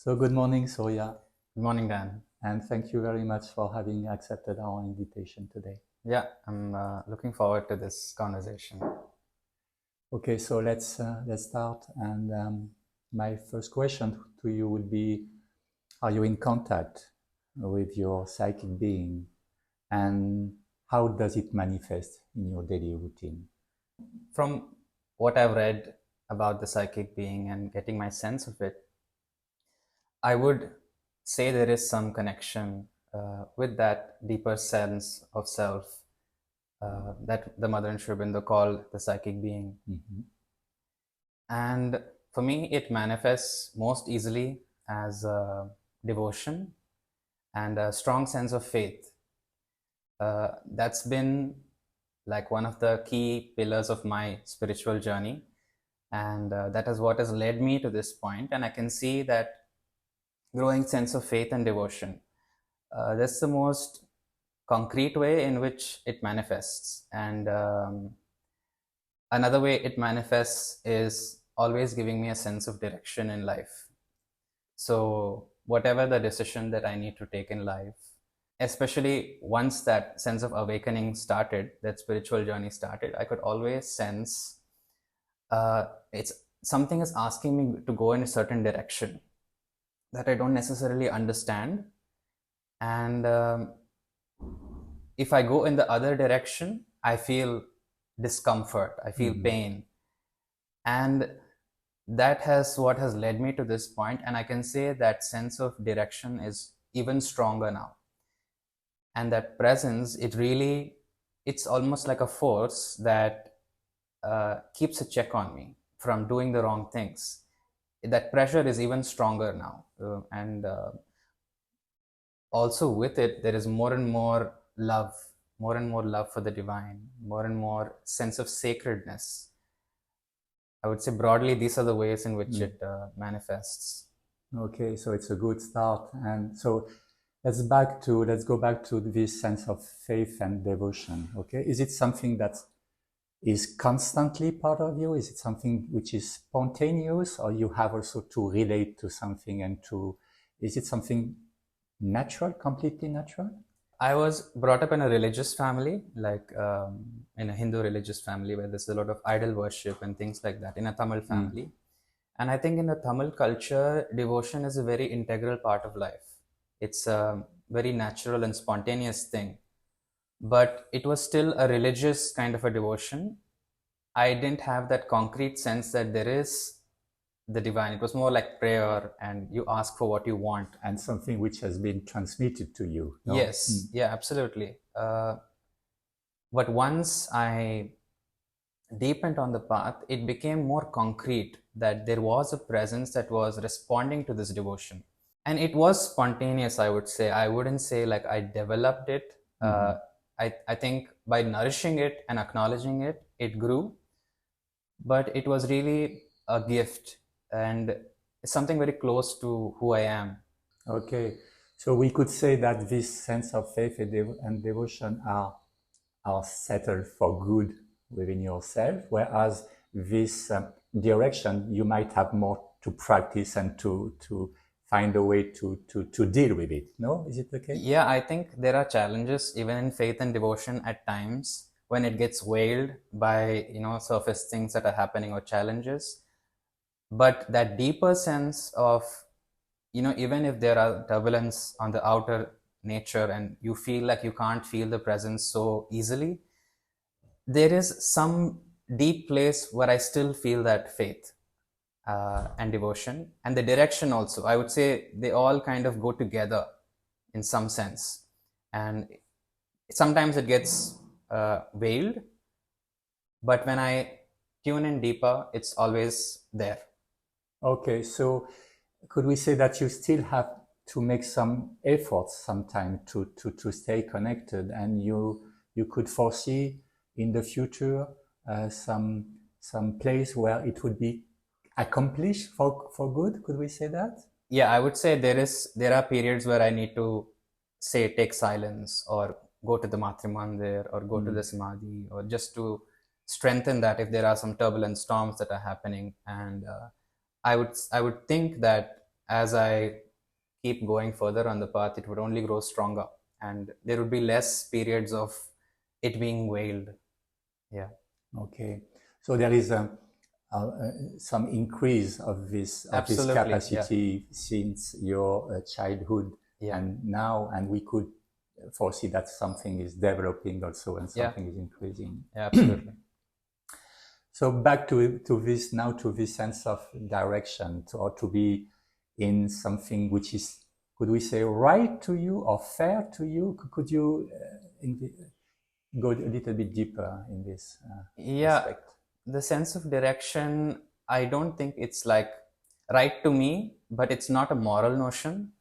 So good morning, Surya, Good morning, Dan. and thank you very much for having accepted our invitation today. Yeah, I'm looking forward to this conversation. Okay, so let's start. And my first question to you would be: are you in contact with your psychic being, and how does it manifest in your daily routine? From what I've read about the psychic being and getting my sense of it, I would say there is some connection with that deeper sense of self that the Mother and Sri Aurobindo called the psychic being. Mhm. And for me, it manifests most easily as devotion and a strong sense of faith. That's been like one of the key pillars of my spiritual journey, and that is what has led me to this point. And I can see that growing sense of faith and devotion, that's the most concrete way in which it manifests. And another way it manifests is always giving me a sense of direction in life. So whatever the decision that I need to take in life, especially once that sense of awakening started, that spiritual journey started, I could always sense it's something is asking me to go in a certain direction that I don't necessarily understand. And if I go in the other direction, I feel discomfort, I feel pain. And that has what has led me to this point. And I can say that sense of direction is even stronger now. And that presence, it's almost like a force that keeps a check on me from doing the wrong things. That pressure is even stronger now. And also with it, there is more and more love for the divine, more and more sense of sacredness. I would say broadly, these are the ways in which it manifests. Okay, so it's a good start. And so let's go back to this sense of faith and devotion. Okay, is it something that is constantly part of you? Is it something which is spontaneous, or you have also to relate to something is it something natural, completely natural? I was brought up in a religious family, like in a Hindu religious family where there's a lot of idol worship and things like that, in a Tamil family. And I think in the Tamil culture, devotion is a very integral part of life. It's a very natural and spontaneous thing. But it was still a religious kind of a devotion. I didn't have that concrete sense that there is the divine. It was more like prayer and you ask for what you want. And something which has been transmitted to you, no? Yes, yeah, absolutely. But once I deepened on the path, it became more concrete that there was a presence that was responding to this devotion. And it was spontaneous, I would say. I wouldn't say like I developed it. I think by nourishing it and acknowledging it, it grew. But it was really a gift and something very close to who I am. Okay, so we could say that this sense of faith and devotion are settled for good within yourself, whereas this direction you might have more to practice and to find a way to deal with it. No, is it the case? Yeah, I think there are challenges even in faith and devotion at times when it gets veiled by surface things that are happening or challenges. But that deeper sense of even if there are turbulence on the outer nature and you feel like you can't feel the presence so easily, there is some deep place where I still feel that faith and devotion and the direction also. I would say they all kind of go together in some sense. And sometimes it gets veiled, but when I tune in deeper, it's always there. Okay, so could we say that you still have to make some efforts sometime to stay connected, and you could foresee in the future some place where it would be accomplished for good? Could we say that? Yeah, I would say there are periods where I need to say take silence or go to the Matrimandir or go to the Samadhi or just to strengthen that if there are some turbulent storms that are happening. And I would think that as I keep going further on the path, it would only grow stronger, and there would be less periods of it being veiled. Yeah. Okay. So there is some increase of this Absolutely, capacity since your childhood Yeah. and now, and we could foresee that something is developing also and Yeah. something is increasing. Yeah, absolutely. So back to this now, to this sense of direction, or to be in something which is, could we say, right to you or fair to you? Could you go a little bit deeper in this Yeah, aspect? the sense of direction, I don't think it's like right to me, but it's not a moral notion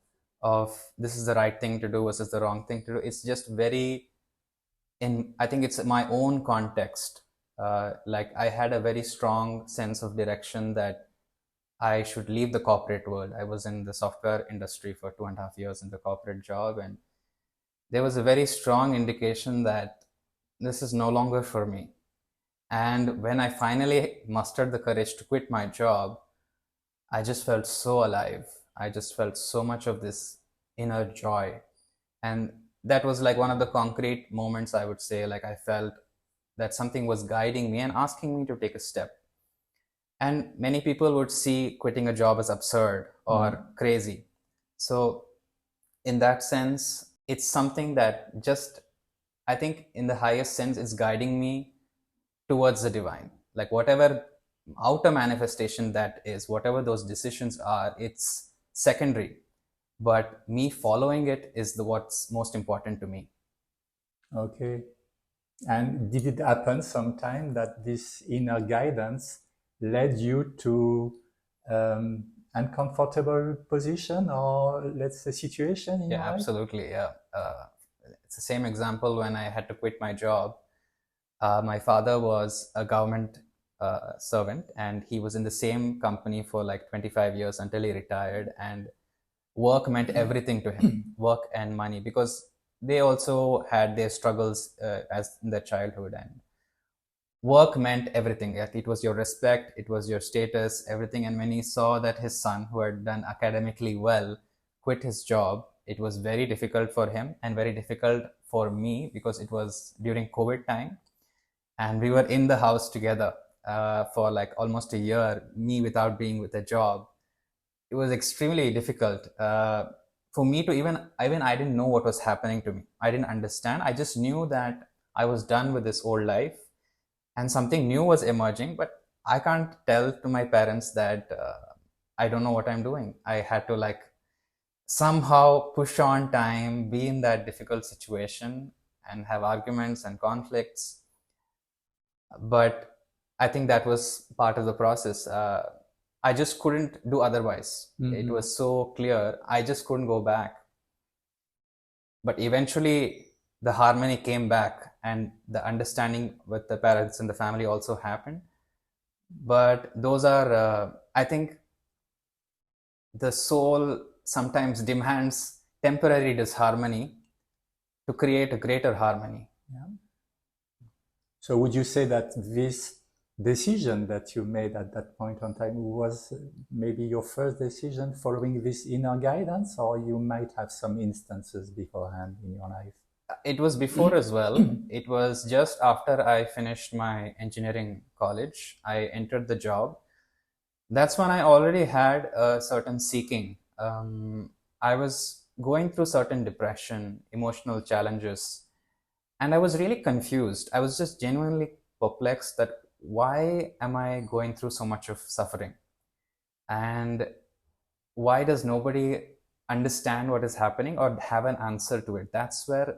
of this is the right thing to do versus the wrong thing to do. It's just very I think it's my own context. Like I had a very strong sense of direction that I should leave the corporate world. I was in the software industry for 2.5 years in the corporate job, and there was a very strong indication that this is no longer for me. And when I finally mustered the courage to quit my job, I just felt so alive. I just felt so much of this inner joy. And that was like one of the concrete moments, I would say. Like I felt that something was guiding me and asking me to take a step. And many people would see quitting a job as absurd or crazy. So, in that sense, it's something that just, I think, in the highest sense, is guiding me towards the divine. Like whatever outer manifestation that is, whatever those decisions are, it's secondary. But me following it is what's most important to me. Okay. And did it happen sometime that this inner guidance led you to uncomfortable position, or let's say situation in your life? Absolutely. Yeah. It's the same example when I had to quit my job. My father was a government servant, and he was in the same company for like 25 years until he retired. And work meant everything to him, work and money, because they also had their struggles as in their childhood, and work meant everything. It was your respect, it was your status, everything. And when he saw that his son, who had done academically well, quit his job, it was very difficult for him and very difficult for me, because it was during COVID time, and we were in the house together for like almost a year, me without being with a job. It was extremely difficult for me to even I didn't know what was happening to me. I didn't understand. I just knew that I was done with this old life and something new was emerging, but I can't tell to my parents that I don't know what I'm doing. I had to like somehow push on time, be in that difficult situation, and have arguments and conflicts. But I think that was part of the process. I just couldn't do otherwise. It was so clear. I just couldn't go back. But eventually, the harmony came back, and the understanding with the parents and the family also happened. But those are, I think, the soul sometimes demands temporary disharmony to create a greater harmony. Yeah. So would you say that this decision that you made at that point on time was maybe your first decision following this inner guidance, or you might have some instances beforehand in your life? It was before as well. It was just after I finished my engineering college, I entered the job. That's when I already had a certain seeking. I was going through certain depression, emotional challenges, and I was really confused. I was just genuinely perplexed that why am I going through so much of suffering? And why does nobody understand what is happening or have an answer to it? That's where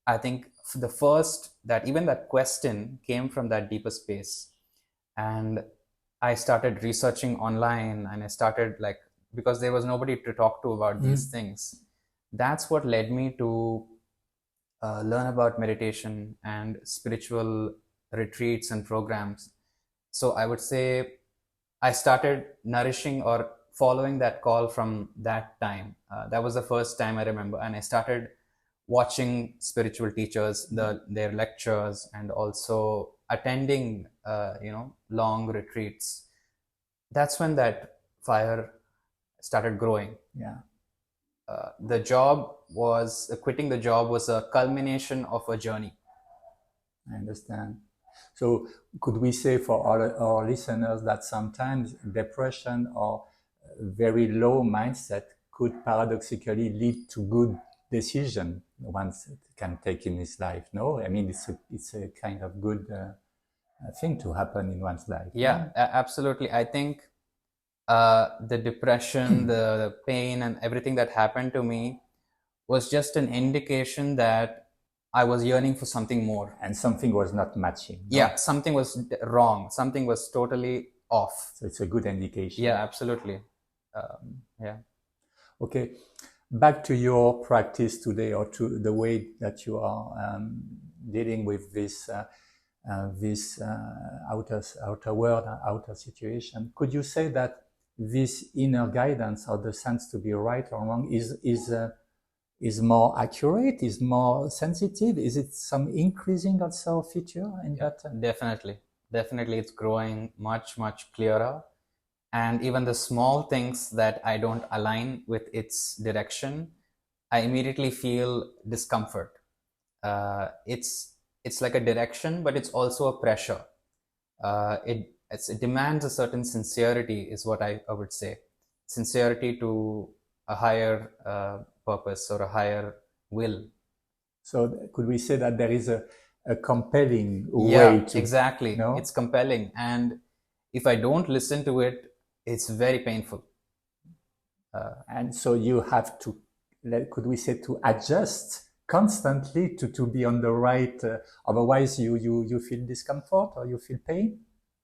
I think the first, that even that question came from that deeper space. And I started researching online, and I started like, because there was nobody to talk to about these things. That's what led me to learn about meditation and spiritual retreats and programs. So I would say I started nourishing or following that call from that time. That was the first time I remember. And I started watching spiritual teachers, their lectures, and also attending, long retreats. That's when that fire started growing. Yeah. The job was, quitting the job was a culmination of a journey. I understand. So could we say for our listeners that sometimes depression or very low mindset could paradoxically lead to good decision once it can take in his life? No, I mean it's a kind of good thing to happen in one's life. Yeah, absolutely. I think the depression, the pain, and everything that happened to me was just an indication that I was yearning for something more. And something was not matching. No? Yeah, something was wrong. Something was totally off. So it's a good indication. Yeah, absolutely. Yeah. Okay. Back to your practice today, or to the way that you are dealing with this outer world, outer situation. Could you say that this inner guidance, or the sense to be right or wrong, is more accurate, is more sensitive? Is it some increasing also feature in that? Definitely it's growing much clearer. And even the small things that I don't align with its direction, I immediately feel discomfort. It's like a direction, but it's also a pressure. It demands a certain sincerity, is what I would say. Sincerity to a higher purpose or a higher will. So could we say that there is a compelling Yeah, way to... exactly. No? It's compelling. And if I don't listen to it, it's very painful. And so you have to, could we say, to adjust constantly to be on the right, otherwise you feel discomfort or you feel pain?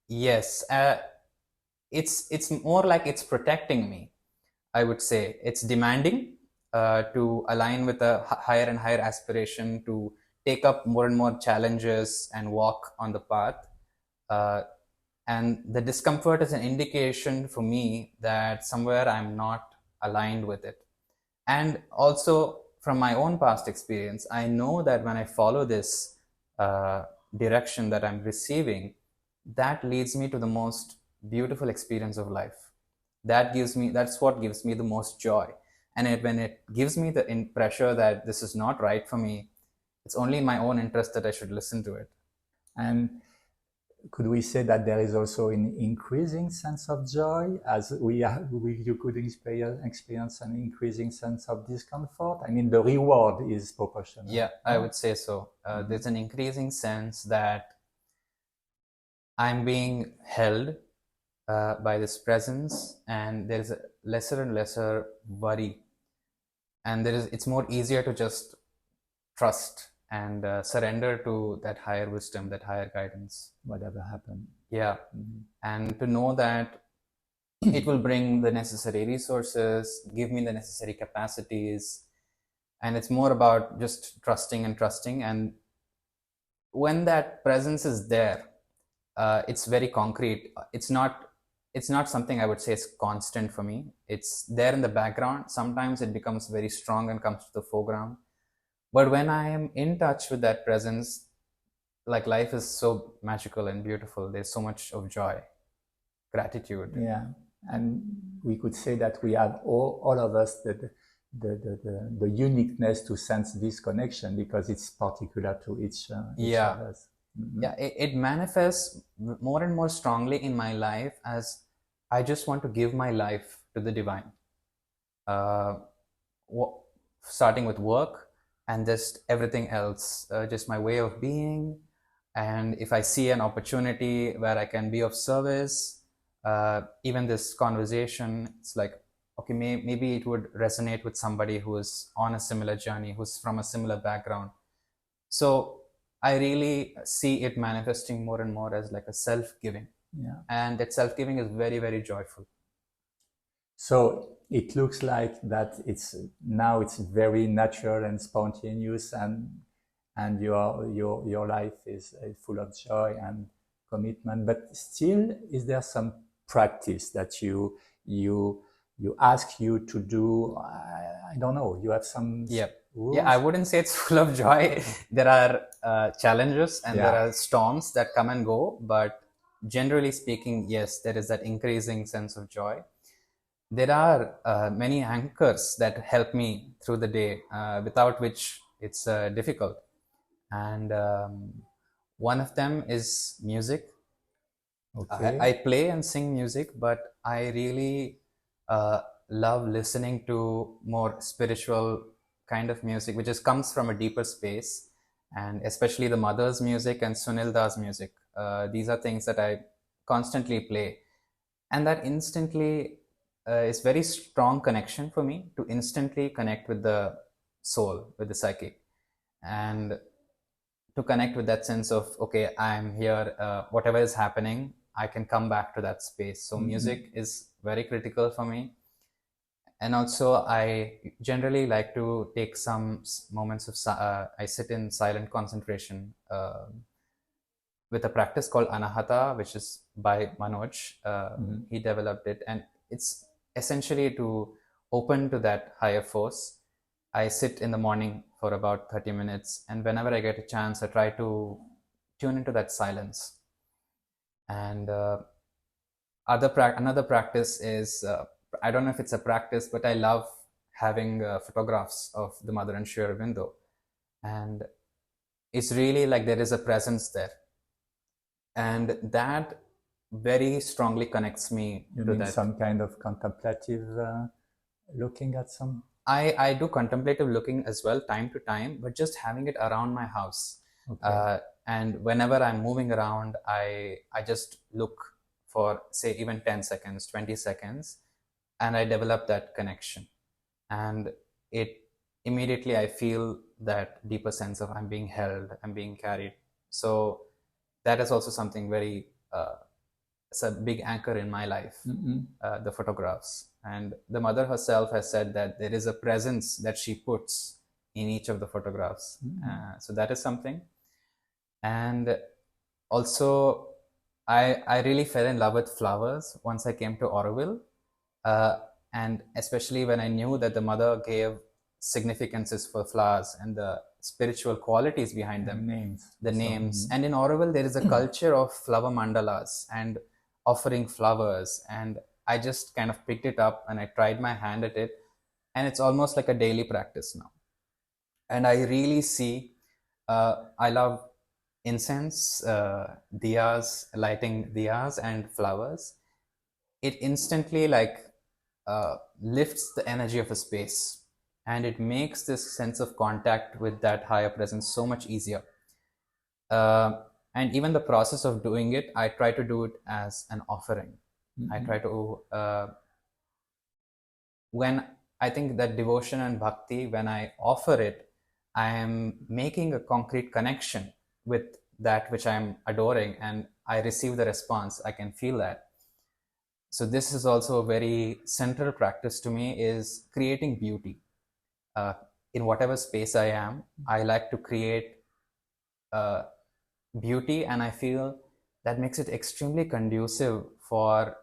Yes. It's more like it's protecting me, I would say. It's demanding to align with a higher and higher aspiration, to take up more and more challenges and walk on the path. And the discomfort is an indication for me that somewhere I'm not aligned with it. And also from my own past experience, I know that when I follow this direction that I'm receiving, that leads me to the most beautiful experience of life. That's what gives me the most joy. And when it gives me the pressure that this is not right for me, it's only in my own interest that I should listen to it. And could we say that there is also an increasing sense of joy, as you could experience an increasing sense of discomfort? I mean, the reward is proportional. Yeah, I would say so. There's an increasing sense that I'm being held by this presence, and there is a lesser and lesser worry. And it's more easier to just trust and surrender to that higher wisdom, that higher guidance. Whatever happened. Yeah. And to know that it will bring the necessary resources, give me the necessary capacities. And it's more about just trusting. And when that presence is there, it's very concrete. It's not something I would say is constant for me. It's there in the background. Sometimes it becomes very strong and comes to the foreground. But when I am in touch with that presence, like, life is so magical and beautiful. There's so much of joy, gratitude. Yeah, and we could say that we have all of us the uniqueness to sense this connection, because it's particular to each of us. Mm-hmm. Yeah, it manifests more and more strongly in my life as I just want to give my life to the divine. Starting with work and just everything else, just my way of being. And if I see an opportunity where I can be of service, even this conversation, it's like, okay, maybe it would resonate with somebody who is on a similar journey, who's from a similar background. So I really see it manifesting more and more as like a self-giving. Yeah. And that self-giving is very, very joyful. So it looks like that it's very natural and spontaneous, and your life is full of joy and commitment. But still, is there some practice that you ask you to do? I don't know. You have some rules? Yeah, I wouldn't say it's full of joy. There are challenges and there are storms that come and go. But generally speaking, yes, there is that increasing sense of joy. there are many anchors that help me through the day, without which it's difficult. And one of them is music. Okay. I play and sing music, but I really love listening to more spiritual kind of music, which just comes from a deeper space, and especially the mother's music and Sunil Das music. These are things that I constantly play, and that instantly is very strong connection for me to instantly connect with the soul, with the psyche, and to connect with that sense of, okay, I'm here, whatever is happening, I can come back to that space. So music is very critical for me. And also I generally like to take some moments of I sit in silent concentration with a practice called Anahata, which is by Manoj. He developed it, and it's essentially to open to that higher force. I sit in the morning for about 30 minutes, and whenever I get a chance, I try to tune into that silence. And another practice is, I don't know if it's a practice, but I love having photographs of the mother and Sri Aurobindo. And it's really like there is a presence there. And that very strongly connects me You to mean that. some kind of contemplative looking at some? I do contemplative looking as well, time to time, but just having it around my house. Okay. And whenever I'm moving around, I just look for, say, even 10 seconds, 20 seconds, and I develop that connection. And it immediately I feel that deeper sense of I'm being held, I'm being carried. So that is also something very, it's a big anchor in my life, the photographs. And the mother herself has said that there is a presence that she puts in each of the photographs. So that is something. And also, I really fell in love with flowers once I came to Auroville. And especially when I knew that the mother gave significances for flowers and the spiritual qualities behind them, the names. And in Auroville, there is a culture of flower mandalas and offering flowers. And I just kind of picked it up and I tried my hand at it. And it's almost like a daily practice now. And I really see, I love incense, diyas, lighting diyas and flowers. It instantly lifts the energy of a space, and it makes this sense of contact with that higher presence so much easier. And even the process of doing it, I try to do it as an offering. I try to, when I think that devotion and bhakti, when I offer it, I am making a concrete connection with that which I'm adoring, and I receive the response. I can feel that. So this is also a very central practice to me, is creating beauty. In whatever space I am, I like to create beauty, and I feel that makes it extremely conducive for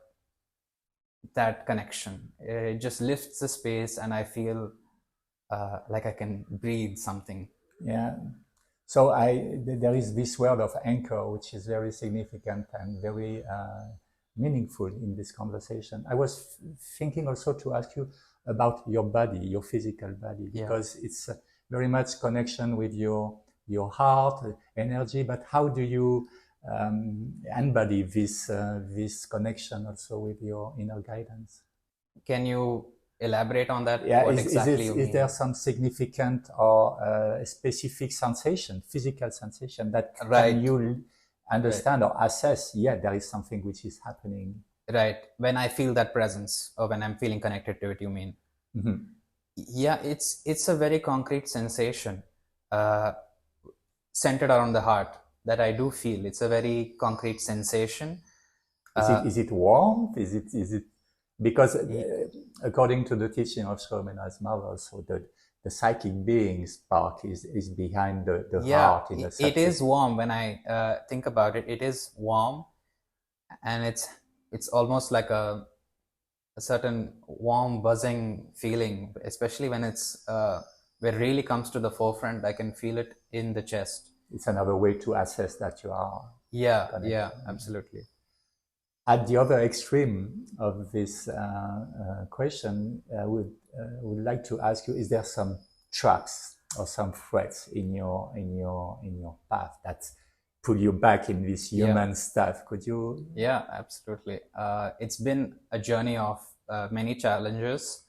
that connection. It just lifts the space, and I feel like I can breathe something. Yeah. So there is this word of anchor, which is very significant and very meaningful in this conversation. I was thinking also to ask you about your body, your physical body, because it's very much connection with your heart, energy. But how do you embody this connection also with your inner guidance? Can you elaborate on that? Yeah, What is there some significant or specific sensation, physical sensation that can you understand or assess? Yeah, there is something which is happening. Right. When I feel that presence, or when I'm feeling connected to it, you mean? Yeah, it's a very concrete sensation, centered around the heart, that I do feel. It's a very concrete sensation. Is it warmth? Is it because according to the teaching of Sri Aurobindo's mother, so the psychic being spark is behind the heart. In it is warm. When I think about it, it is warm, and it's almost like a certain warm buzzing feeling, especially when it's where it really comes to the forefront. I can feel it in the chest. It's another way to assess that you are connected. Yeah, absolutely. at the other extreme of this question, I would like to ask you: is there some traps or some threats in your path that pull you back in this human stuff? Could you? Yeah, absolutely. It's been a journey of many challenges,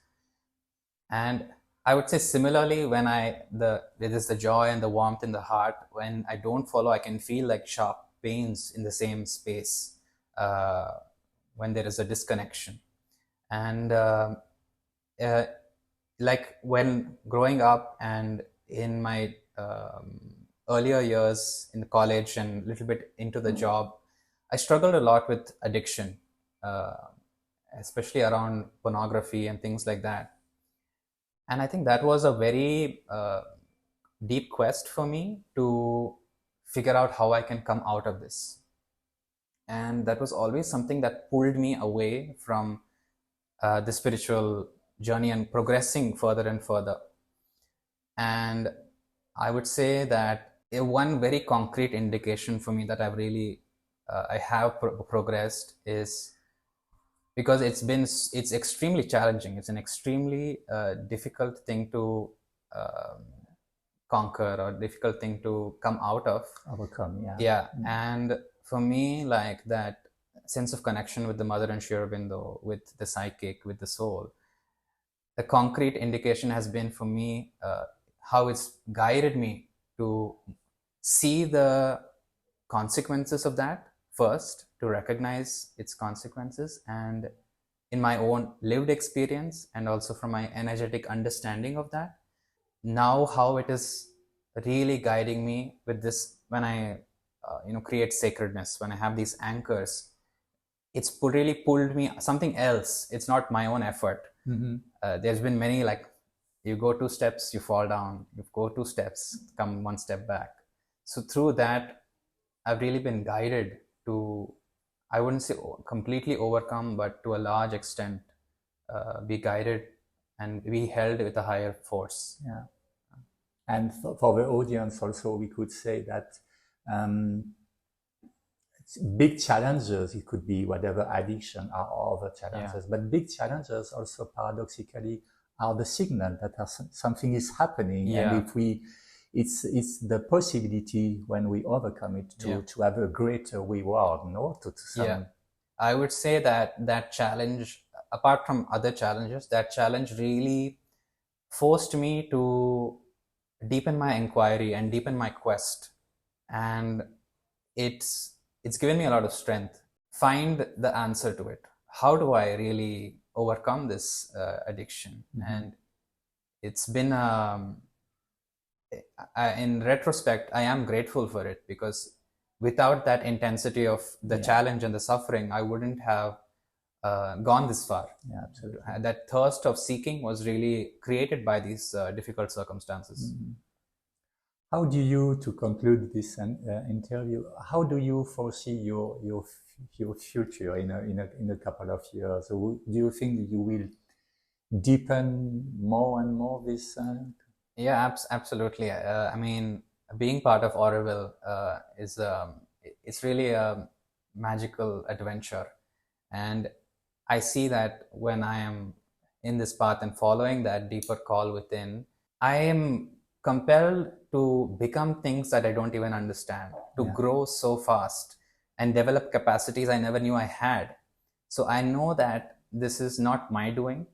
and I would say similarly, when there is the joy and the warmth in the heart. When I don't follow, I can feel like sharp pains in the same space uh, when there is a disconnection. And uh, like when growing up and in my earlier years in college and a little bit into the job, I struggled a lot with addiction, uh, especially around pornography and things like that. And I think that was a very deep quest for me to figure out how I can come out of this. And that was always something that pulled me away from the spiritual journey and progressing further and further. And I would say that one very concrete indication for me that I have progressed is because it's extremely challenging. It's an extremely difficult thing to conquer or difficult thing to come out of. Overcome, yeah. Yeah, and for me, like that sense of connection with the mother and Sri Aurobindo, with the psychic, with the soul, the concrete indication has been for me how it's guided me to see the consequences of that first, to recognize its consequences, and in my own lived experience and also from my energetic understanding of that, now how it is really guiding me with this. When I create sacredness, when I have these anchors, it's really pulled me something else. It's not my own effort. There's been many, like, you go 2 steps, you fall down, you go 2 steps, come 1 step back. So through that, I've really been guided to, I wouldn't say completely overcome, but to a large extent be guided and be held with a higher force. Yeah. And for the audience also, we could say that big challenges, it could be whatever addiction or other challenges, but big challenges also paradoxically are the signal that something is happening. And if it's the possibility when we overcome it to have a greater reward, no? I would say that challenge, apart from other challenges, that challenge really forced me to deepen my inquiry and deepen my quest. And it's given me a lot of strength. Find the answer to it. How do I really overcome this addiction? And it's been, in retrospect, I am grateful for it, because without that intensity of the challenge and the suffering, I wouldn't have gone this far. Yeah, absolutely. That thirst of seeking was really created by these difficult circumstances. How do you, to conclude this interview, how do you foresee your future in a couple of years? So do you think you will deepen more and more this? Yeah, absolutely. I mean, being part of Auroville is it's really a magical adventure, and I see that when I am in this path and following that deeper call within, I am compelled to become things that I don't even understand, to grow so fast and develop capacities I never knew I had. So I know that this is not my doing.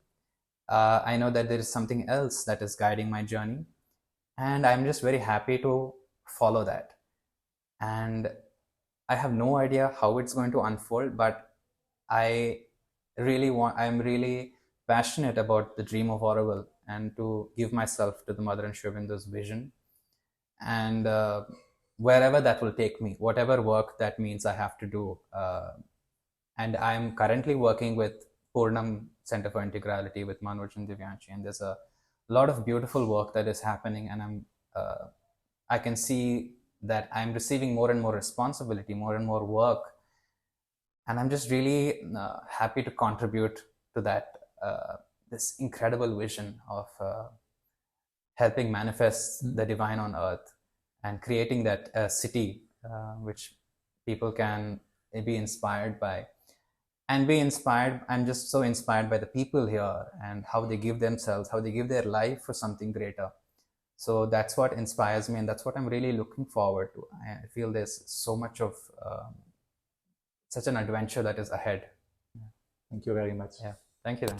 I know that there is something else that is guiding my journey, and I'm just very happy to follow that. And I have no idea how it's going to unfold, but I'm really passionate about the dream of Auroville, and to give myself to the Mother and Sri Aurobindo's vision. And wherever that will take me, whatever work that means I have to do. And I'm currently working with Purnam Centre for Integrality with Manoj and Divyanshi, and there's a lot of beautiful work that is happening, and I can see that I'm receiving more and more responsibility, more and more work, and I'm just really happy to contribute to that this incredible vision of helping manifest the divine on earth and creating that city which people can be inspired by. and be inspired. I'm just so inspired by the people here and how they give themselves, how they give their life for something greater. So that's what inspires me, and that's what I'm really looking forward to. I feel there's so much of such an adventure that is ahead. Thank you very much. Yeah, thank you then.